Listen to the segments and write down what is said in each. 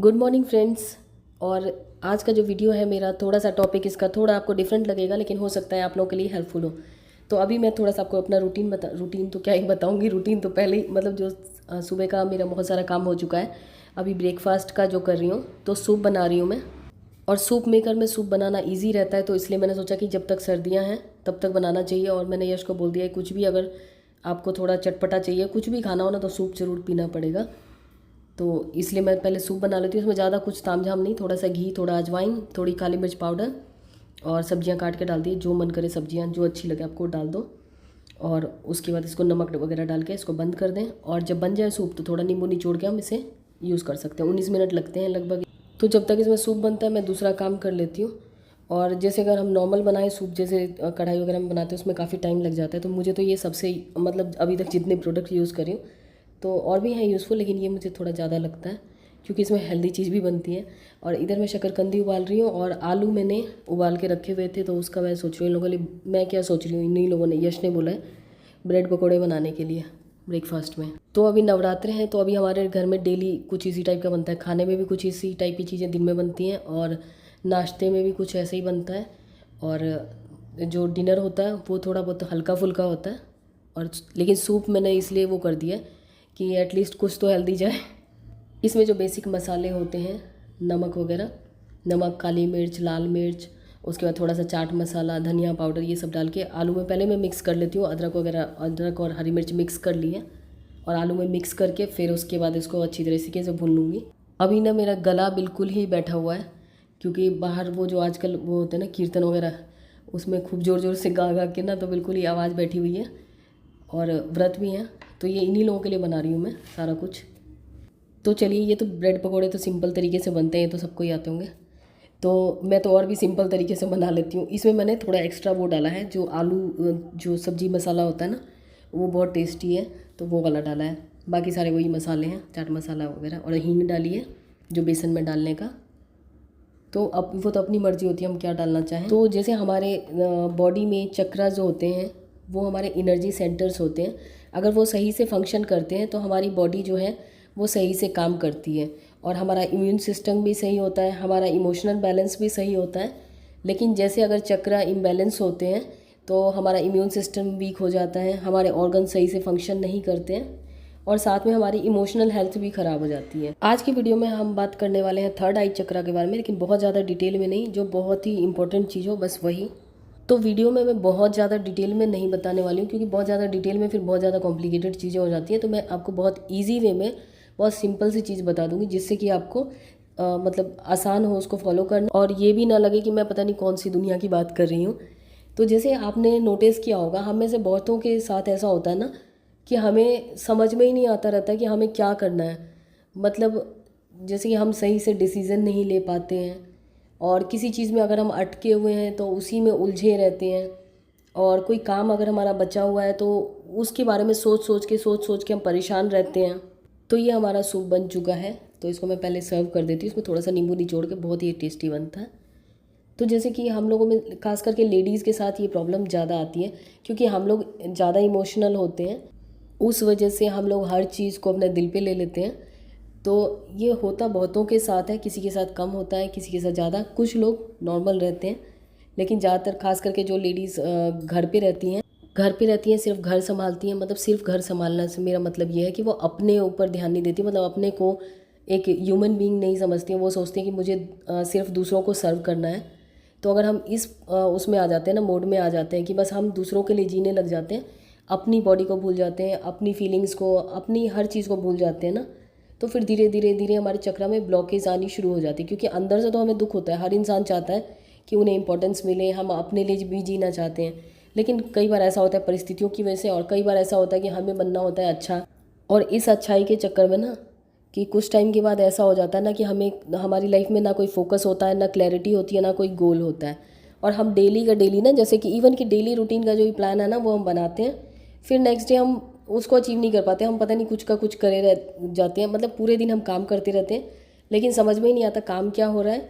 Good morning friends. और आज का जो वीडियो है मेरा, थोड़ा सा टॉपिक इसका थोड़ा आपको डिफरेंट लगेगा, लेकिन हो सकता है आप लोगों के लिए हेल्पफुल हो। तो अभी मैं थोड़ा सा आपको अपना रूटीन तो क्या ही बताऊंगी, रूटीन तो पहले ही मतलब जो सुबह का मेरा बहुत सारा काम हो चुका है। अभी ब्रेकफास्ट का जो कर रही हूँ, तो सूप बना रही हूँ मैं। और सूप मेकर में सूप बनाना ईजी रहता है, तो इसलिए मैंने सोचा कि जब तक सर्दियाँ हैं तब तक बनाना चाहिए। और मैंने यश को बोल दिया है कुछ भी अगर आपको थोड़ा चटपटा चाहिए, कुछ भी खाना हो ना, तो सूप ज़रूर पीना पड़ेगा। तो इसलिए मैं पहले सूप बना लेती हूँ। उसमें ज़्यादा कुछ तामझाम नहीं, थोड़ा सा घी, थोड़ा अजवाइन, थोड़ी काली मिर्च पाउडर और सब्जियां काट के डाल दी, जो मन करे सब्जियां जो अच्छी लगे आपको डाल दो। और उसके बाद इसको नमक वगैरह डाल के इसको बंद कर दें। और जब बन जाए सूप तो थोड़ा नींबू निचोड़ के हम इसे यूज़ कर सकते हैं। 19 मिनट लगते हैं लगभग। तो जब तक इसमें सूप बनता है मैं दूसरा काम कर लेती हूँ। और जैसे अगर हम नॉर्मल बनाएं सूप, जैसे कढ़ाई वगैरह में बनाते हैं, उसमें काफ़ी टाइम लग जाता है। तो मुझे तो ये सबसे मतलब अभी तक जितने प्रोडक्ट यूज़ करी हूँ, तो और भी हैं यूज़फुल, लेकिन ये मुझे थोड़ा ज़्यादा लगता है क्योंकि इसमें हेल्दी चीज़ भी बनती है। और इधर मैं शकरकंदी उबाल रही हूँ और आलू मैंने उबाल के रखे हुए थे, तो उसका मैं सोच रही हूँ इन लोगों के लिए। मैं क्या सोच रही हूँ, इन्हीं लोगों ने, यश ने बोला है ब्रेड पकौड़े बनाने के लिए ब्रेकफास्ट में। तो अभी नवरात्रे हैं, तो अभी हमारे घर में डेली कुछ इसी टाइप का बनता है। खाने में भी कुछ इसी टाइप की चीज़ें दिन में बनती हैं और नाश्ते में भी कुछ ऐसे ही बनता है। और जो डिनर होता है वो थोड़ा बहुत हल्का फुल्का होता है। और लेकिन सूप मैंने इसलिए वो कर दिया कि एटलीस्ट कुछ तो हेल्दी जाए। इसमें जो बेसिक मसाले होते हैं, नमक वगैरह, नमक, काली मिर्च, लाल मिर्च, उसके बाद थोड़ा सा चाट मसाला, धनिया पाउडर, ये सब डाल के आलू में पहले मैं मिक्स कर लेती हूँ। अदरक वगैरह, अदरक और हरी मिर्च मिक्स कर ली है और आलू में मिक्स करके फिर उसके बाद इसको अच्छी तरीके से भून लूँगी। अभी ना मेरा गला बिल्कुल ही बैठा हुआ है, क्योंकि बाहर वो जो आजकल वो होते हैं ना कीर्तन वगैरह, उसमें खूब ज़ोर ज़ोर से गा गा के ना, तो बिल्कुल ही आवाज़ बैठी हुई है। और व्रत भी हैं, तो ये इन्हीं लोगों के लिए बना रही हूँ मैं सारा कुछ। तो चलिए, ये तो ब्रेड पकोड़े तो सिंपल तरीके से बनते हैं, ये तो सबको ही आते होंगे। तो मैं तो और भी सिंपल तरीके से बना लेती हूँ। इसमें मैंने थोड़ा एक्स्ट्रा वो डाला है, जो आलू जो सब्जी मसाला होता है ना, वो बहुत टेस्टी है, तो वो वाला डाला है। बाकी सारे वही मसाले हैं, चाट मसाला वगैरह, और हींग डाली है जो बेसन में डालने का। तो अब वो तो अपनी मर्ज़ी होती है हम क्या डालना चाहें। तो जैसे हमारे बॉडी में चक्रा जो होते हैं, वो हमारे एनर्जी सेंटर्स होते हैं। अगर वो सही से फंक्शन करते हैं तो हमारी बॉडी जो है वो सही से काम करती है, और हमारा इम्यून सिस्टम भी सही होता है, हमारा इमोशनल बैलेंस भी सही होता है। लेकिन जैसे अगर चक्रा इम्बैलेंस होते हैं तो हमारा इम्यून सिस्टम वीक हो जाता है, हमारे ऑर्गन सही से फंक्शन नहीं करते हैं, और साथ में हमारी इमोशनल हेल्थ भी ख़राब हो जाती है। आज की वीडियो में हम बात करने वाले हैं थर्ड आई चक्रा के बारे में, लेकिन बहुत ज़्यादा डिटेल में नहीं, जो बहुत ही इंपॉर्टेंट चीज़ हो बस वही। तो वीडियो में मैं बहुत ज़्यादा डिटेल में नहीं बताने वाली हूँ, क्योंकि बहुत ज़्यादा डिटेल में फिर बहुत ज़्यादा कॉम्प्लिकेटेड चीज़ें हो जाती हैं। तो मैं आपको बहुत ईजी वे में बहुत सिंपल सी चीज़ बता दूँगी, जिससे कि आपको मतलब आसान हो उसको फॉलो करना, और ये भी ना लगे कि मैं पता नहीं कौन सी दुनिया की बात कर रही हूँ। तो जैसे आपने नोटिस किया होगा, हम में से बहुतों के साथ ऐसा होता है ना कि हमें समझ में ही नहीं आता रहता कि हमें क्या करना है। मतलब जैसे कि हम सही से डिसीज़न नहीं ले पाते हैं, और किसी चीज़ में अगर हम अटके हुए हैं तो उसी में उलझे रहते हैं। और कोई काम अगर हमारा बचा हुआ है तो उसके बारे में सोच सोच के हम परेशान रहते हैं। तो ये हमारा सूप बन चुका है, तो इसको मैं पहले सर्व कर देती हूँ। इसमें थोड़ा सा नींबू निचोड़ के, बहुत ही टेस्टी बनता है। तो जैसे कि हम लोगों में खास करके लेडीज़ के साथ ये प्रॉब्लम ज़्यादा आती है, क्योंकि हम लोग ज़्यादा इमोशनल होते हैं। उस वजह से हम लोग हर चीज़ को अपने दिल पे ले लेते हैं। तो ये होता बहुतों के साथ है, किसी के साथ कम होता है, किसी के साथ ज़्यादा। कुछ लोग नॉर्मल रहते हैं, लेकिन ज़्यादातर खास करके जो लेडीज़ घर पे रहती हैं, सिर्फ घर संभालती हैं। मतलब सिर्फ घर संभालना से मेरा मतलब ये है कि वो अपने ऊपर ध्यान नहीं देती, मतलब अपने को एक ह्यूमन बीइंग नहीं समझती हैं। वो सोचती हैं कि मुझे सिर्फ दूसरों को सर्व करना है। तो अगर हम इस उसमें आ जाते हैं ना, मोड में आ जाते हैं कि बस हम दूसरों के लिए जीने लग जाते हैं, अपनी बॉडी को भूल जाते हैं, अपनी फीलिंग्स को, अपनी हर चीज़ को भूल जाते हैं ना, तो फिर धीरे धीरे धीरे हमारे चक्र में ब्लॉकेज आनी शुरू हो जाती है। क्योंकि अंदर से तो हमें दुख होता है, हर इंसान चाहता है कि उन्हें इंपॉर्टेंस मिले, हम अपने लिए भी जीना चाहते हैं। लेकिन कई बार ऐसा होता है परिस्थितियों की वजह से, और कई बार ऐसा होता है कि हमें बनना होता है अच्छा। और इस अच्छाई के चक्कर में ना, कि कुछ टाइम के बाद ऐसा हो जाता है ना कि हमें, हमारी लाइफ में ना कोई फोकस होता है, ना क्लैरिटी होती है, ना कोई गोल होता है। और हम डेली का डेली ना, जैसे कि इवन कि डेली रूटीन का जो भी प्लान है ना, वो हम बनाते हैं, फिर नेक्स्ट डे हम उसको अचीव नहीं कर पाते। हम पता नहीं कुछ का कुछ करे रह जाते हैं। मतलब पूरे दिन हम काम करते रहते हैं, लेकिन समझ में ही नहीं आता काम क्या हो रहा है,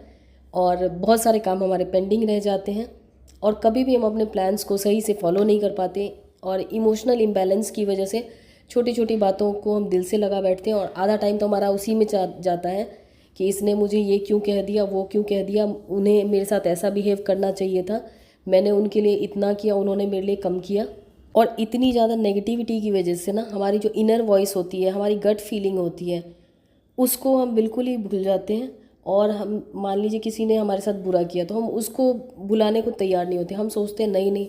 और बहुत सारे काम हमारे पेंडिंग रह जाते हैं। और कभी भी हम अपने प्लान्स को सही से फॉलो नहीं कर पाते, और इमोशनल इम्बैलेंस की वजह से छोटी छोटी बातों को हम दिल से लगा बैठते हैं, और आधा टाइम तो हमारा उसी में जाता है कि इसने मुझे ये क्यों कह दिया, वो क्यों कह दिया, उन्हें मेरे साथ ऐसा बिहेव करना चाहिए था, मैंने उनके लिए इतना किया, उन्होंने मेरे लिए कम किया। और इतनी ज़्यादा नेगेटिविटी की वजह से ना हमारी जो इनर वॉइस होती है, हमारी गट फीलिंग होती है, उसको हम बिल्कुल ही भूल जाते हैं। और हम मान लीजिए किसी ने हमारे साथ बुरा किया तो हम उसको भुलाने को तैयार नहीं होते। हम सोचते हैं नहीं नहीं,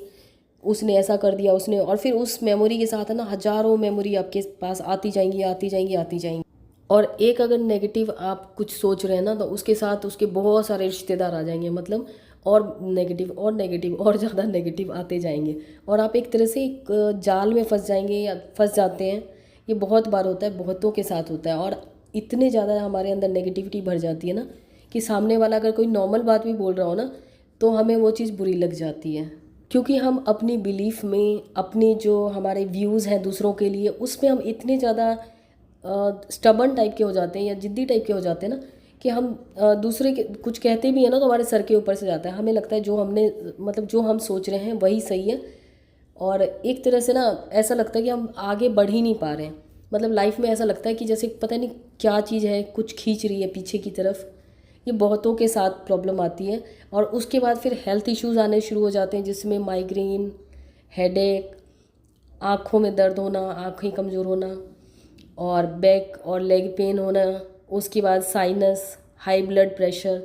उसने ऐसा कर दिया, उसने, और फिर उस मेमोरी के साथ है ना हज़ारों मेमोरी आपके पास आती जाएंगी आती जाएंगी आती जाएंगी। और एक अगर नेगेटिव आप कुछ सोच रहे हैं ना तो उसके साथ उसके बहुत सारे रिश्तेदार आ जाएंगे, मतलब और नेगेटिव और ज़्यादा नेगेटिव आते जाएंगे, और आप एक तरह से एक जाल में फंस जाएंगे या फंस जाते हैं। ये बहुत बार होता है, बहुतों के साथ होता है। और इतने ज़्यादा हमारे अंदर नेगेटिविटी भर जाती है ना कि सामने वाला अगर कोई नॉर्मल बात भी बोल रहा हो ना तो हमें वो चीज़ बुरी लग जाती है, क्योंकि हम अपनी बिलीफ में, अपने जो हमारे व्यूज़ हैं दूसरों के लिए, उसमें हम इतने ज़्यादा स्टबर्न टाइप के हो जाते हैं या जिद्दी टाइप के हो जाते हैं ना कि हम दूसरे के कुछ कहते भी हैं ना तो हमारे सर के ऊपर से जाता है। हमें लगता है जो हमने, मतलब जो हम सोच रहे हैं वही सही है, और एक तरह से ना ऐसा लगता है कि हम आगे बढ़ ही नहीं पा रहे हैं। मतलब लाइफ में ऐसा लगता है कि जैसे पता नहीं क्या चीज़ है, कुछ खींच रही है पीछे की तरफ। ये बहुतों के साथ प्रॉब्लम आती है। और उसके बाद फिर हेल्थ इश्यूज़ आने शुरू हो जाते हैं, जिसमें माइग्रेन, हेडेक, आँखों में दर्द होना, आँखें कमज़ोर होना, और बैक और लेग पेन होना। उसके बाद साइनस, हाई ब्लड प्रेशर।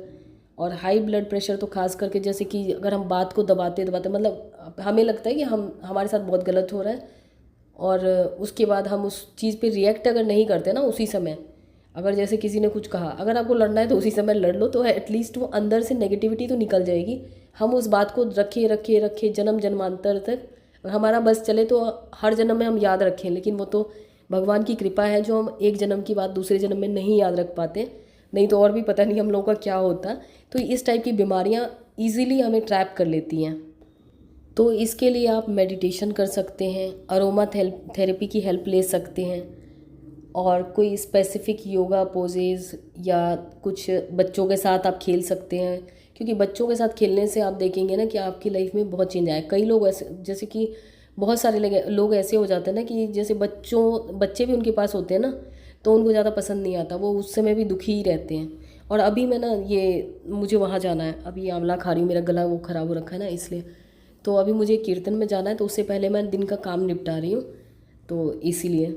और हाई ब्लड प्रेशर तो खास करके जैसे कि अगर हम बात को दबाते दबाते, मतलब हमें लगता है कि हमारे साथ बहुत गलत हो रहा है, और उसके बाद हम उस चीज़ पे रिएक्ट अगर नहीं करते ना उसी समय, अगर जैसे किसी ने कुछ कहा, अगर आपको लड़ना है तो उसी समय लड़ लो, तो एटलीस्ट वो अंदर से नेगेटिविटी तो निकल जाएगी। हम उस बात को रखे रखे रखे जन्म जन्मांतर तक, और हमारा बस चले तो हर जन्म में हम याद रखें, लेकिन वो तो भगवान की कृपा है जो हम एक जन्म की बात दूसरे जन्म में नहीं याद रख पाते, नहीं तो और भी पता नहीं हम लोगों का क्या होता। तो इस टाइप की बीमारियाँ ईज़िली हमें ट्रैप कर लेती हैं। तो इसके लिए आप मेडिटेशन कर सकते हैं, अरोमा थेरेपी की हेल्प ले सकते हैं, और कोई स्पेसिफिक योगा पोजेज़ या कुछ बच्चों के साथ आप खेल सकते हैं, क्योंकि बच्चों के साथ खेलने से आप देखेंगे ना कि आपकी लाइफ में बहुत चेंज आए। कई लोग ऐसे, जैसे कि बहुत सारे लोग ऐसे हो जाते हैं ना कि जैसे बच्चे भी उनके पास होते हैं ना तो उनको ज़्यादा पसंद नहीं आता, वो उस समय भी दुखी ही रहते हैं। और अभी मैं ना मुझे वहाँ जाना है, अभी आंवला खा रही हूँ, मेरा गला वो ख़राब हो रखा है ना इसलिए। तो अभी मुझे कीर्तन में जाना है, तो उससे पहले मैं दिन का काम निपटा रही हूँ, तो इसीलिए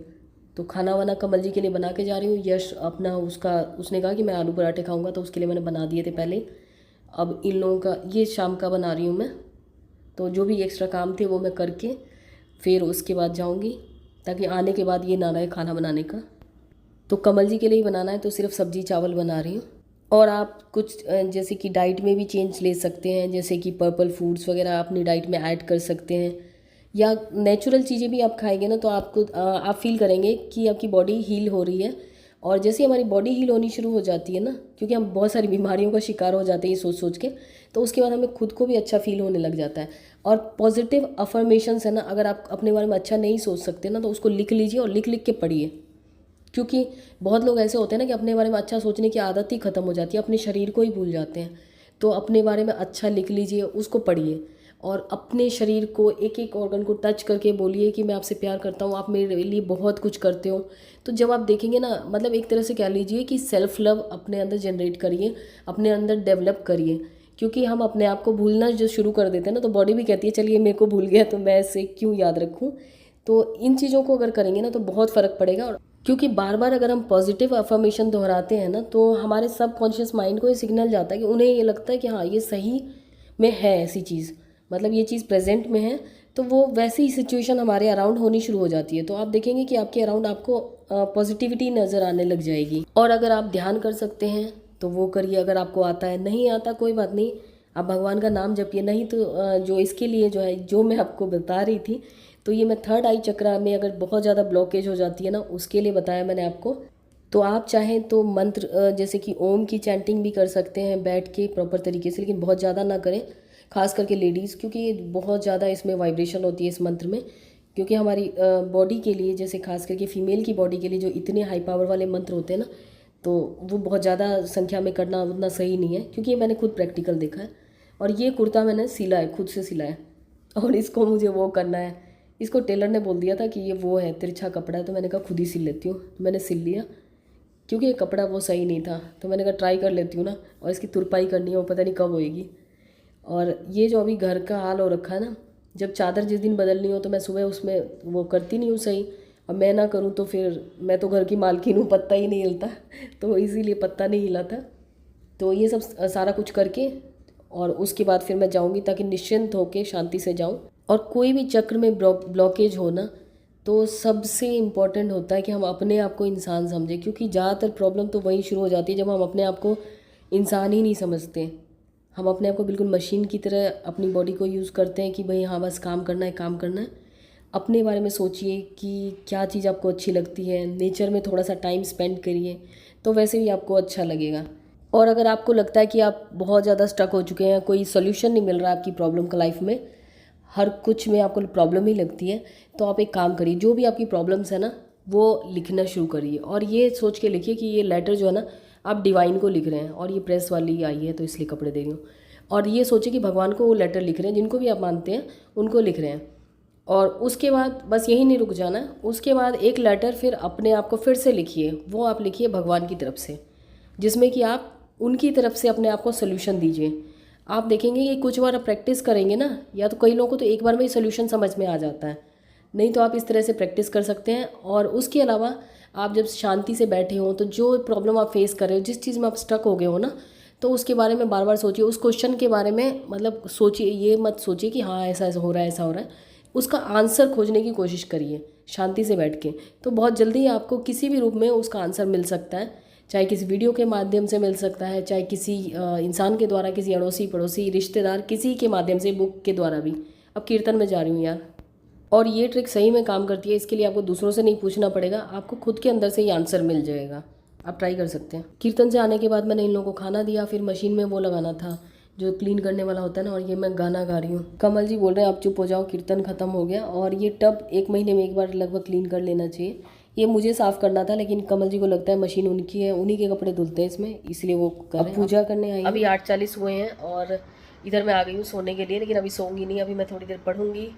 तो खाना वाना कमल जी के लिए बना के जा रही हूँ। यश अपना उसने कहा कि मैं आलू पराठे खाऊंगा, तो उसके लिए मैंने बना दिए थे पहले। अब इन लोगों का ये शाम का बना रही हूँ मैं, तो जो भी एक्स्ट्रा काम थे वो मैं करके फिर उसके बाद जाऊँगी, ताकि आने के बाद ये ना रहे खाना बनाने का। तो कमल जी के लिए ही बनाना है, तो सिर्फ सब्जी चावल बना रही हूँ। और आप कुछ जैसे कि डाइट में भी चेंज ले सकते हैं, जैसे कि पर्पल फूड्स वगैरह अपनी डाइट में ऐड कर सकते हैं, या नेचुरल चीज़ें भी आप खाएंगे ना तो आपको आप फील करेंगे कि आपकी बॉडी हील हो रही है। और जैसे हमारी बॉडी हील होनी शुरू हो जाती है ना, क्योंकि हम बहुत सारी बीमारियों का शिकार हो जाते हैं ये सोच सोच के, तो उसके बाद हमें खुद को भी अच्छा फील होने लग जाता है। और पॉजिटिव अफर्मेशंस है ना, अगर आप अपने बारे में अच्छा नहीं सोच सकते ना तो उसको लिख लीजिए और लिख लिख के पढ़िए, क्योंकि बहुत लोग ऐसे होते हैं ना कि अपने बारे में अच्छा सोचने की आदत ही ख़त्म हो जाती है, अपने शरीर को ही भूल जाते हैं। तो अपने बारे में अच्छा लिख लीजिए, उसको पढ़िए, और अपने शरीर को एक एक ऑर्गन को टच करके बोलिए कि मैं आपसे प्यार करता हूँ, आप मेरे लिए बहुत कुछ करते हो। तो जब आप देखेंगे ना, मतलब एक तरह से कह लीजिए कि सेल्फ लव अपने अंदर जनरेट करिए, अपने अंदर डेवलप करिए, क्योंकि हम अपने आप को भूलना जो शुरू कर देते हैं ना तो बॉडी भी कहती है चलिए मेरे को भूल गया तो मैं इसे क्यों याद रखूँ। तो इन चीज़ों को अगर करेंगे ना तो बहुत फ़र्क पड़ेगा। और क्योंकि बार बार अगर हम पॉजिटिव अफर्मेशन दोहराते हैं ना तो हमारे सबकॉन्शियस माइंड को ये सिग्नल जाता है कि उन्हें ये लगता है कि हाँ ये सही में है ऐसी चीज़, मतलब ये चीज़ प्रेजेंट में है, तो वो वैसी ही सिचुएशन हमारे अराउंड होनी शुरू हो जाती है। तो आप देखेंगे कि आपके अराउंड आपको पॉजिटिविटी नज़र आने लग जाएगी। और अगर आप ध्यान कर सकते हैं तो वो करिए, अगर आपको आता है, नहीं आता कोई बात नहीं, आप भगवान का नाम जपिए। नहीं तो जो इसके लिए जो है, जो मैं आपको बता रही थी, तो ये मैं थर्ड आई चक्रा में अगर बहुत ज़्यादा ब्लॉकेज हो जाती है ना उसके लिए बताया मैंने आपको। तो आप चाहें तो मंत्र जैसे कि ओम की चैंटिंग भी कर सकते हैं बैठ के प्रॉपर तरीके से, लेकिन बहुत ज़्यादा ना करें, खास करके लेडीज़, क्योंकि बहुत ज़्यादा इसमें वाइब्रेशन होती है इस मंत्र में। क्योंकि हमारी बॉडी के लिए, जैसे खास करके फीमेल की बॉडी के लिए जो इतने हाई पावर वाले मंत्र होते हैं ना, तो वो बहुत ज़्यादा संख्या में करना उतना सही नहीं है, क्योंकि ये मैंने खुद प्रैक्टिकल देखा है। और ये कुर्ता मैंने सिला है, खुद से सिला है, और इसको मुझे वो करना है, इसको टेलर ने बोल दिया था कि ये वो है तिरछा कपड़ा है, तो मैंने कहा खुद ही सिल लेती हूँ, तो मैंने सिल लिया। क्योंकि ये कपड़ा वो सही नहीं था। तो मैंने कहा ट्राई कर लेती हूँ ना, और इसकी तुरपाई करनी है, वो पता नहीं कब होएगी। और ये जो अभी घर का हाल हो रखा है ना, जब चादर जिस दिन बदलनी हो तो मैं सुबह उसमें वो करती नहीं हूँ सही। अब मैं ना करूँ तो फिर मैं तो घर की मालकिन हूँ, पत्ता ही नहीं हिलता तो इसीलिए पत्ता नहीं हिला था। तो ये सब सारा कुछ करके और उसके बाद फिर मैं जाऊँगी, ताकि निश्चिंत होकर शांति से जाऊँ। और कोई भी चक्र में ब्लॉकेज हो ना, तो सबसे इम्पॉर्टेंट होता है कि हम अपने आप को इंसान समझें, क्योंकि ज़्यादातर प्रॉब्लम तो वहीं शुरू हो जाती है जब हम अपने आप को इंसान ही नहीं समझते। हम अपने आप को बिल्कुल मशीन की तरह अपनी बॉडी को यूज़ करते हैं कि भाई हाँ बस काम करना है, काम करना है। अपने बारे में सोचिए कि क्या चीज़ आपको अच्छी लगती है, नेचर में थोड़ा सा टाइम स्पेंड करिए, तो वैसे भी आपको अच्छा लगेगा। और अगर आपको लगता है कि आप बहुत ज़्यादा स्टक हो चुके हैं, कोई सोल्यूशन नहीं मिल रहा आपकी प्रॉब्लम का लाइफ में, हर कुछ में आपको प्रॉब्लम ही लगती है, तो आप एक काम करिए, जो भी आपकी प्रॉब्लम्स है ना वो लिखना शुरू करिए। और ये सोच के लिखिए कि ये लेटर जो है ना आप डिवाइन को लिख रहे हैं, और ये प्रेस वाली आई है तो इसलिए कपड़े दे रही हूँ। और ये सोचिए कि भगवान को वो लेटर लिख रहे हैं, जिनको भी आप मानते हैं उनको लिख रहे हैं। और उसके बाद बस यही नहीं रुक जाना, उसके बाद एक लेटर फिर अपने आप को फिर से लिखिए, वो आप लिखिए भगवान की तरफ से, जिसमें कि आप उनकी तरफ से अपने आप को सोल्यूशन दीजिए। आप देखेंगे कि कुछ बार आप प्रैक्टिस करेंगे ना, या तो कई लोगों को तो एक बार में ही सोल्यूशन समझ में आ जाता है, नहीं तो आप इस तरह से प्रैक्टिस कर सकते हैं। और उसके अलावा आप जब शांति से बैठे हो तो जो प्रॉब्लम आप फेस कर रहे हो, जिस चीज़ में आप स्टक हो गए हो ना, तो उसके बारे में बार बार सोचिए, उस क्वेश्चन के बारे में मतलब सोचिए, ये मत सोचिए कि हाँ ऐसा ऐसा हो रहा है, ऐसा हो रहा है। उसका आंसर खोजने की कोशिश करिए शांति से बैठ के, तो बहुत जल्दी ही आपको किसी भी रूप में उसका आंसर मिल सकता है। चाहे किसी वीडियो के माध्यम से मिल सकता है, चाहे किसी इंसान के द्वारा, किसी अड़ोसी पड़ोसी रिश्तेदार किसी के माध्यम से, बुक के द्वारा भी। अब कीर्तन में जा रही हूँ यार। और ये ट्रिक सही में काम करती है, इसके लिए आपको दूसरों से नहीं पूछना पड़ेगा, आपको खुद के अंदर से ही आंसर मिल जाएगा। आप ट्राई कर सकते हैं। कीर्तन से आने के बाद मैंने इन लोगों को खाना दिया, फिर मशीन में वो लगाना था जो क्लीन करने वाला होता है ना, और ये मैं गाना गा रही हूँ। कमल जी बोल रहे हैं आप चुप हो जाओ, कीर्तन ख़त्म हो गया। और ये टब 1 महीने में एक बार लगभग क्लीन कर लेना चाहिए। ये मुझे साफ़ करना था, लेकिन कमल जी को लगता है मशीन उनकी है, उन्हीं के कपड़े धुलते हैं इसमें, इसलिए वो कर रहे हैं। पूजा करने आई, अभी 8:40 हुए हैं और इधर मैं आ गई हूँ सोने के लिए, लेकिन अभी सोऊंगी नहीं, अभी मैं थोड़ी देर पढ़ूंगी,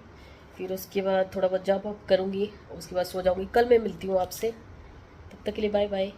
फिर उसके बाद थोड़ा बहुत जॉब करूँगी, उसके बाद सो जाऊँगी। कल मैं मिलती हूँ आपसे, तब तक के लिए बाय बाय।